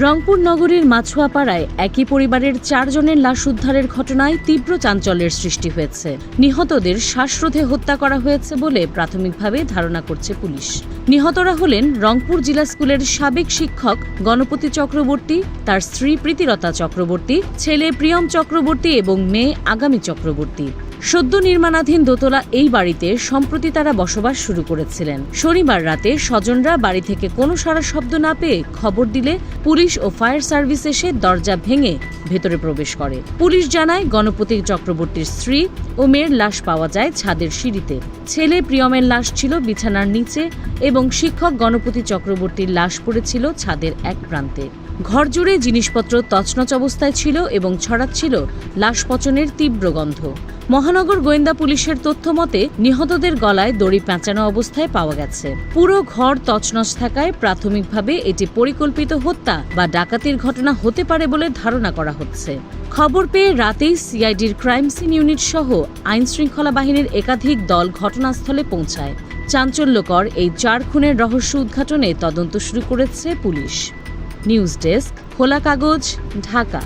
রংপুর নগরীর মাছুয়াপাড়ায় একই পরিবারের 4 জনের লাশ উদ্ধারের ঘটনায় তীব্র চাঞ্চল্যের সৃষ্টি হয়েছে। নিহতদের শ্বাসরোধে হত্যা করা হয়েছে বলে প্রাথমিকভাবে ধারণা করছে পুলিশ। নিহতরা হলেন রংপুর জিলা স্কুলের সাবেক শিক্ষক গণপতি চক্রবর্তী, তার স্ত্রী প্রীতিলতা চক্রবর্তী, ছেলে প্রিয়ম চক্রবর্তী এবং মেয়ে আগামী চক্রবর্তী। সদ্য নির্মাণাধীন দোতলা এই বাড়িতে সম্প্রতি তারা বসবাস শুরু করেছিলেন। শনিবার রাতে স্বজনরা বাড়ি থেকে কোনো সাড়া শব্দ না পেয়ে খবর দিলে পুলিশ ও ফায়ার সার্ভিস এসে দরজা ভেঙে ভেতরে প্রবেশ করে। পুলিশ জানায়, গণপতি চক্রবর্তীর স্ত্রী ও মেয়ের লাশ পাওয়া যায় ছাদের সিঁড়িতে। ছেলে প্রিয়মের লাশ ছিল বিছানার নিচে এবং শিক্ষক গণপতি চক্রবর্তীর লাশ পড়েছিল ছাদের এক প্রান্তে। ঘর জুড়ে জিনিসপত্র তছনছ অবস্থায় ছিল এবং ছড়াচ্ছিল লাশ পচনের তীব্র গন্ধ। মহানগর গোয়েন্দা পুলিশের তথ্য মতে নিহতদের গলায় দড়ি পেঁচানো অবস্থায় পাওয়া গেছে। পুরো ঘর তছনছ থাকায় প্রাথমিকভাবে এটি পরিকল্পিত হত্যা বা ডাকাতির ঘটনা হতে পারে বলে ধারণা করা হচ্ছে। খবর পেয়ে রাতেই সিআইডির ক্রাইম সিন ইউনিট সহ আইন শৃঙ্খলা বাহিনীর একাধিক দল ঘটনাস্থলে পৌঁছায়। চাঞ্চল্যকর এই 4 খুনের রহস্য উদ্ঘাটনে তদন্ত শুরু করেছে পুলিশ। নিউজ ডেস্ক, খোলা কাগজ, ঢাকা।